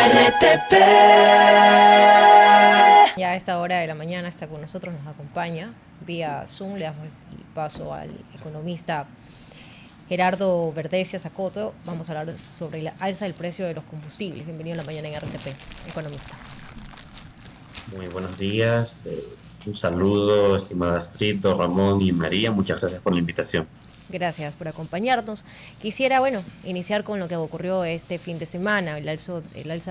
RTP. Ya a esta hora de la mañana está con nosotros, nos acompaña vía Zoom. Le damos el paso al economista Gerardo Verdesia Zacoto. Vamos a hablar sobre la alza del precio de los combustibles. Bienvenido a la mañana en RTP, economista. Muy buenos días. Un saludo, estimada Astrid, Ramón y María. Muchas gracias por la invitación. Gracias por acompañarnos. Quisiera, iniciar con lo que ocurrió este fin de semana, el alza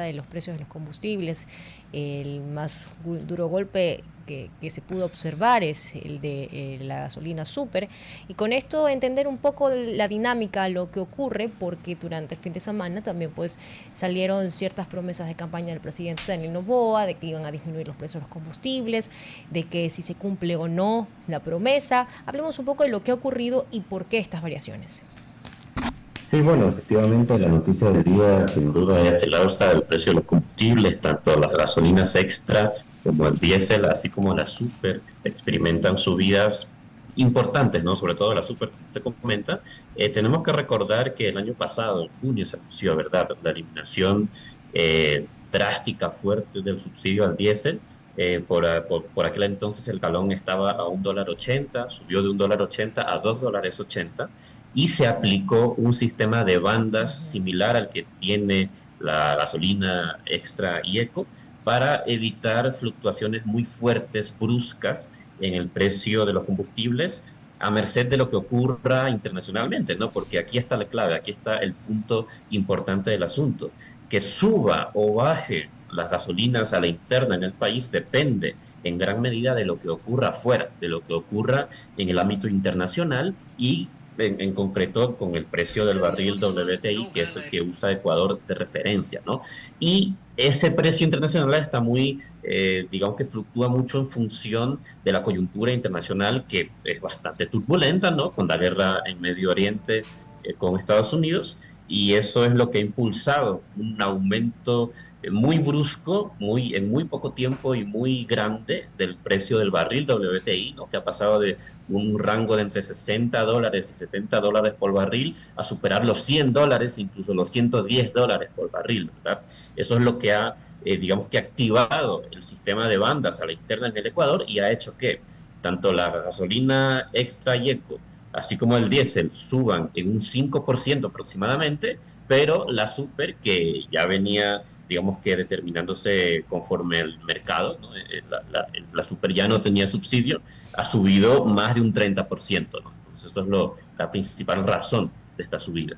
de los precios de los combustibles. El más duro golpe que se pudo observar es el de la gasolina super. Y con esto entender un poco la dinámica, lo que ocurre, porque durante el fin de semana también pues salieron ciertas promesas de campaña del presidente Daniel Noboa de que iban a disminuir los precios de los combustibles, de que si se cumple o no la promesa. Hablemos un poco de lo que ha ocurrido y por qué estas variaciones. Sí, bueno, efectivamente la noticia del día sin duda es el alza del precio de los combustibles, tanto las gasolinas extra como el diésel, así como la super, experimentan subidas importantes, ¿no? Sobre todo la super, como usted comenta. Tenemos que recordar que el año pasado, en junio, se anunció, ¿verdad?, la eliminación drástica, fuerte del subsidio al diésel. Por aquel entonces el galón estaba a $1.80, subió de $1.80 a $2.80 y se aplicó un sistema de bandas similar al que tiene la gasolina extra y eco para evitar fluctuaciones muy fuertes, bruscas en el precio de los combustibles a merced de lo que ocurra internacionalmente, ¿no? Porque aquí está la clave, aquí está el punto importante del asunto. Que suba o baje las gasolinas a la interna en el país depende en gran medida de lo que ocurra afuera, de lo que ocurra en el ámbito internacional y en concreto con el precio del barril WTI, que es el que usa Ecuador de referencia, ¿no? Y ese precio internacional está muy, digamos que fluctúa mucho en función de la coyuntura internacional, que es bastante turbulenta, ¿no? Con la guerra en Medio Oriente con Estados Unidos, y eso es lo que ha impulsado un aumento muy brusco, en muy poco tiempo y muy grande del precio del barril WTI, ¿no? Que ha pasado de un rango de entre $60 y $70 por barril a superar los $100, incluso los $110 por barril, ¿verdad? Eso es lo que ha, digamos que activado el sistema de bandas a la interna en el Ecuador y ha hecho que tanto la gasolina extra y eco, así como el diésel, suban en un 5% aproximadamente, pero la super, que ya venía, digamos que determinándose conforme el mercado, ¿no? La super ya no tenía subsidio, ha subido más de un 30%, ¿no? Entonces, eso es la principal razón de esta subida.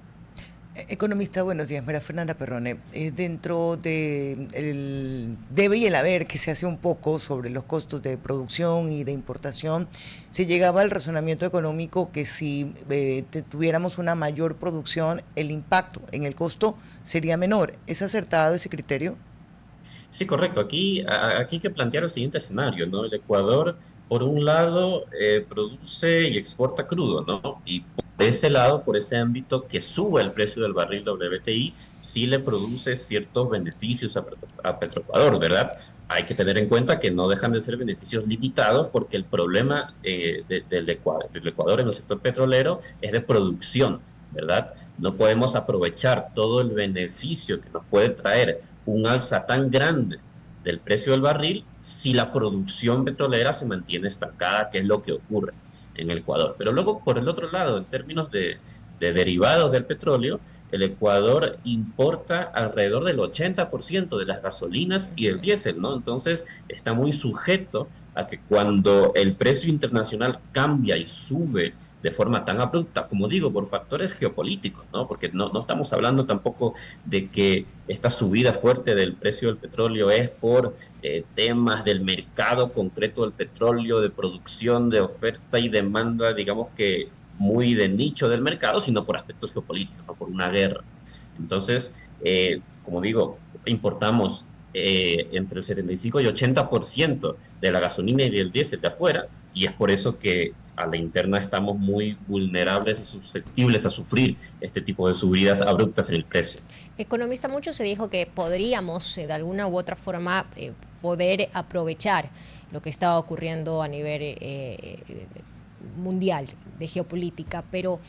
Economista, buenos días. María Fernanda Perrone. Dentro de el debe y el haber que se hace un poco sobre los costos de producción y de importación, se llegaba al razonamiento económico que si tuviéramos una mayor producción, el impacto en el costo sería menor. ¿Es acertado ese criterio? Sí, correcto. Aquí hay que plantear el siguiente escenario, ¿no? El Ecuador, por un lado, produce y exporta crudo, ¿no? Y por ese lado, por ese ámbito, que sube el precio del barril WTI, sí le produce ciertos beneficios a Petroecuador, ¿verdad? Hay que tener en cuenta que no dejan de ser beneficios limitados porque el problema del Ecuador en el sector petrolero es de producción, ¿verdad? No podemos aprovechar todo el beneficio que nos puede traer un alza tan grande del precio del barril si la producción petrolera se mantiene estancada, que es lo que ocurre en el Ecuador. Pero luego, por el otro lado, en términos de derivados del petróleo, el Ecuador importa alrededor del 80% de las gasolinas y el diésel, ¿no? Entonces, está muy sujeto a que cuando el precio internacional cambia y sube de forma tan abrupta, como digo, por factores geopolíticos, ¿no? Porque no estamos hablando tampoco de que esta subida fuerte del precio del petróleo es por temas del mercado concreto del petróleo, de producción, de oferta y demanda, digamos que muy de nicho del mercado, sino por aspectos geopolíticos, no por una guerra. Entonces, como digo, importamos entre el 75 y 80% de la gasolina y del diésel de afuera, y es por eso que a la interna estamos muy vulnerables y susceptibles a sufrir este tipo de subidas abruptas en el precio. Economista, mucho se dijo que podríamos de alguna u otra forma poder aprovechar lo que estaba ocurriendo a nivel mundial de geopolítica, pero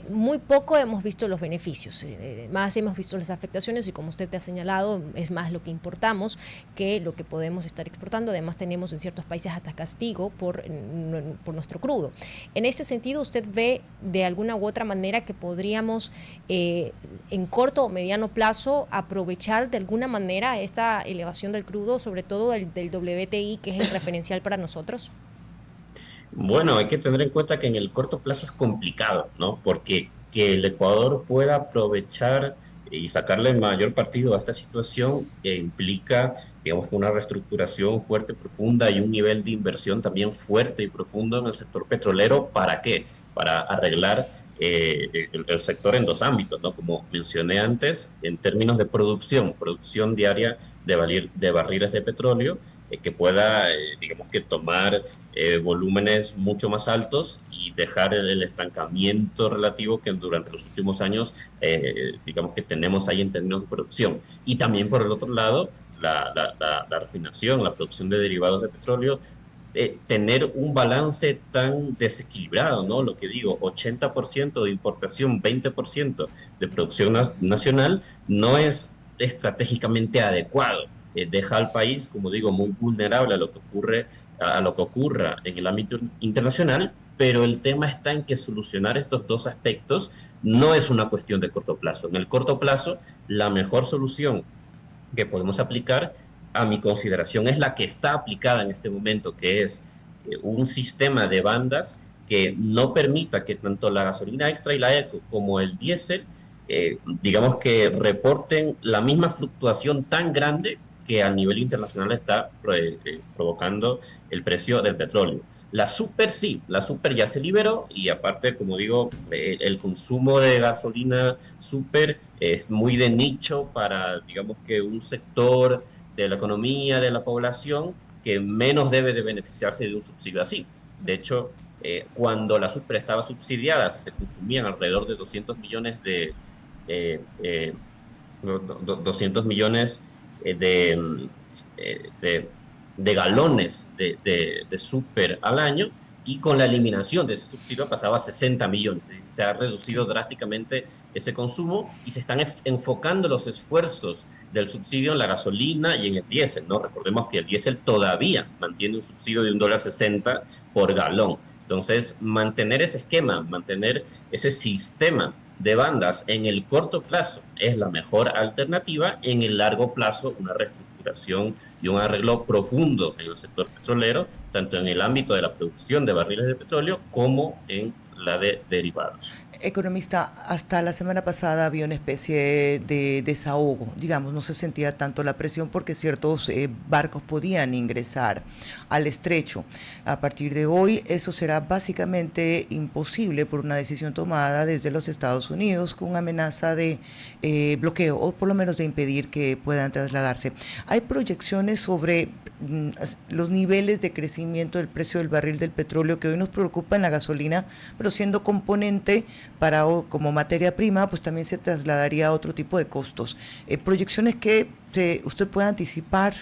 muy poco hemos visto los beneficios, más hemos visto las afectaciones y como usted te ha señalado, es más lo que importamos que lo que podemos estar exportando. Además tenemos en ciertos países hasta castigo por nuestro crudo. En este sentido, ¿usted ve de alguna u otra manera que podríamos en corto o mediano plazo aprovechar de alguna manera esta elevación del crudo, sobre todo del WTI, que es el referencial para nosotros? Bueno, hay que tener en cuenta que en el corto plazo es complicado, ¿no? Porque que el Ecuador pueda aprovechar y sacarle el mayor partido a esta situación implica, digamos, que una reestructuración fuerte, profunda y un nivel de inversión también fuerte y profundo en el sector petrolero. ¿Para qué? Para arreglar el sector en dos ámbitos, ¿no? Como mencioné antes, en términos de producción diaria de barriles de petróleo, que pueda, digamos que tomar volúmenes mucho más altos y dejar el estancamiento relativo que durante los últimos años, digamos que tenemos ahí en términos de producción. Y también por el otro lado, la refinación, la producción de derivados de petróleo, tener un balance tan desequilibrado, ¿no? Lo que digo, 80% de importación, 20% de producción nacional, no es estratégicamente adecuado. Deja al país, como digo, muy vulnerable a lo que a lo que ocurra en el ámbito internacional, pero el tema está en que solucionar estos dos aspectos no es una cuestión de corto plazo. En el corto plazo, la mejor solución que podemos aplicar, a mi consideración, es la que está aplicada en este momento, que es un sistema de bandas que no permita que tanto la gasolina extra y la eco como el diésel, digamos que reporten la misma fluctuación tan grande que a nivel internacional está provocando el precio del petróleo. La super sí, la super ya se liberó y aparte, como digo, el consumo de gasolina super es muy de nicho para, digamos que un sector de la economía, de la población, que menos debe de beneficiarse de un subsidio así. De hecho, cuando la super estaba subsidiada, se consumían alrededor de 200 millones eh, eh, 200 millones de, eh, de, de galones de súper al año, y con la eliminación de ese subsidio pasaba a 60 millones. Se ha reducido Sí. drásticamente ese consumo y se están enfocando los esfuerzos del subsidio en la gasolina y en el diésel, ¿no? Recordemos que el diésel todavía mantiene un subsidio de $1.60 por galón. Entonces, mantener ese esquema, mantener ese sistema de bandas en el corto plazo es la mejor alternativa. En el largo plazo, una reestructuración y un arreglo profundo en el sector petrolero, tanto en el ámbito de la producción de barriles de petróleo como en la de derivados. Economista, hasta la semana pasada había una especie de desahogo, digamos, no se sentía tanto la presión porque ciertos barcos podían ingresar al estrecho. A partir de hoy eso será básicamente imposible por una decisión tomada desde los Estados Unidos con amenaza de bloqueo o por lo menos de impedir que puedan trasladarse. Hay proyecciones sobre los niveles de crecimiento del precio del barril del petróleo que hoy nos preocupa en la gasolina, pero siendo componente para como materia prima, pues también se trasladaría a otro tipo de costos. Proyecciones que usted pueda anticipar.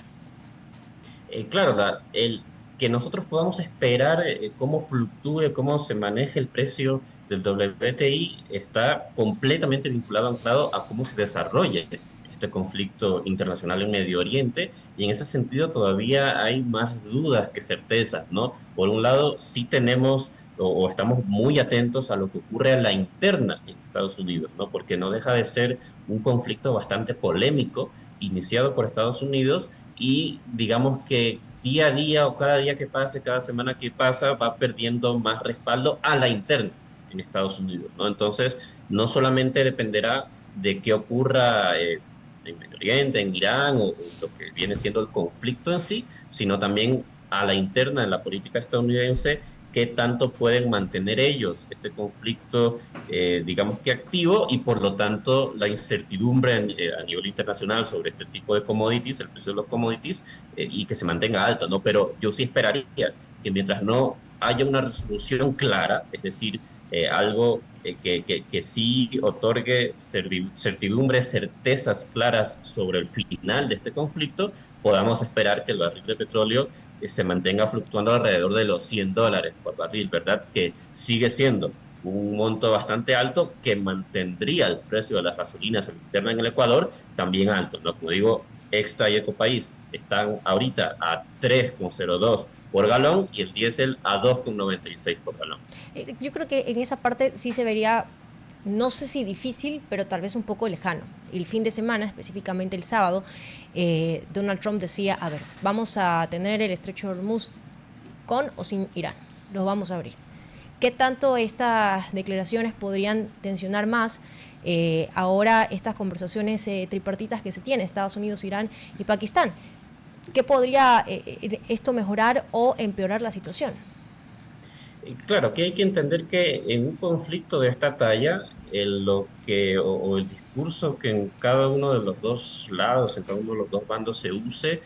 Claro, el que nosotros podamos esperar cómo fluctúe, cómo se maneje el precio del WTI está completamente vinculado, anclado a cómo se desarrolle este conflicto internacional en Medio Oriente, y en ese sentido todavía hay más dudas que certezas, ¿no? Por un lado, sí tenemos o estamos muy atentos a lo que ocurre a la interna en Estados Unidos, ¿no? Porque no deja de ser un conflicto bastante polémico iniciado por Estados Unidos, y digamos que día a día o cada día que pase, cada semana que pasa, va perdiendo más respaldo a la interna en Estados Unidos, ¿no? Entonces, no solamente dependerá de qué ocurra en Medio Oriente, en Irán, o lo que viene siendo el conflicto en sí, sino también a la interna en la política estadounidense, qué tanto pueden mantener ellos este conflicto, digamos que activo, y por lo tanto la incertidumbre a nivel internacional sobre este tipo de commodities, el precio de los commodities, y que se mantenga alto, ¿no? Pero yo sí esperaría que mientras no haya una resolución clara, es decir, algo que sí otorgue certidumbre, certezas claras sobre el final de este conflicto, podamos esperar que el barril de petróleo se mantenga fluctuando alrededor de los $100 por barril, ¿verdad? Que sigue siendo un monto bastante alto que mantendría el precio de las gasolinas internas en el Ecuador también alto, ¿no? Como digo, Extra y Ecopaís están ahorita a 3,02 por galón y el diésel a 2,96 por galón. Yo creo que en esa parte sí se vería, no sé si difícil, pero tal vez un poco lejano. El fin de semana, específicamente el sábado, Donald Trump decía, a ver, vamos a tener el estrecho de Hormuz con o sin Irán, lo vamos a abrir. ¿Qué tanto estas declaraciones podrían tensionar más ahora estas conversaciones tripartitas que se tienen, Estados Unidos, Irán y Pakistán? ¿Qué podría esto mejorar o empeorar la situación? Claro, que hay que entender que en un conflicto de esta talla, o el discurso que en cada uno de los dos lados, en cada uno de los dos bandos se use,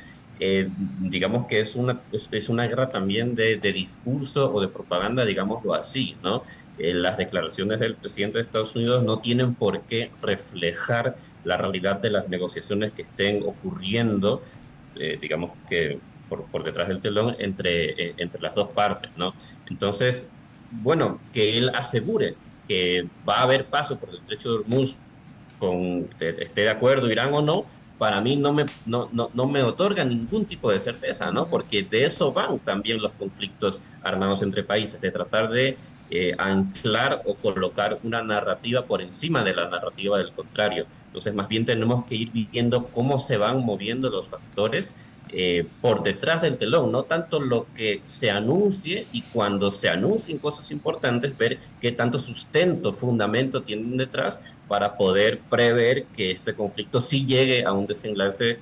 digamos que es una guerra también de discurso o de propaganda, digámoslo así, ¿no? Las declaraciones del presidente de Estados Unidos no tienen por qué reflejar la realidad de las negociaciones que estén ocurriendo, digamos que por detrás del telón entre las dos partes, ¿no? Entonces, bueno, que él asegure que va a haber paso por el estrecho de Hormuz esté de acuerdo Irán o no, para mí no me otorga ningún tipo de certeza, ¿no? Porque de eso van también los conflictos armados entre países, de tratar de anclar o colocar una narrativa por encima de la narrativa del contrario. Entonces, más bien tenemos que ir viendo cómo se van moviendo los factores por detrás del telón, no tanto lo que se anuncie y cuando se anuncien cosas importantes, ver qué tanto sustento, fundamento tienen detrás para poder prever que este conflicto sí llegue a un desenlace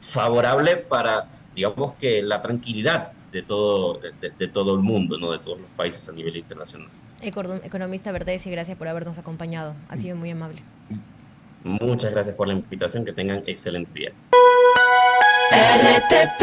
favorable para, digamos que la tranquilidad de todo el mundo, ¿no? De todos los países a nivel internacional. Economista Verdes, y gracias por habernos acompañado. Ha sido muy amable. Muchas gracias por la invitación, que tengan excelente día. RTP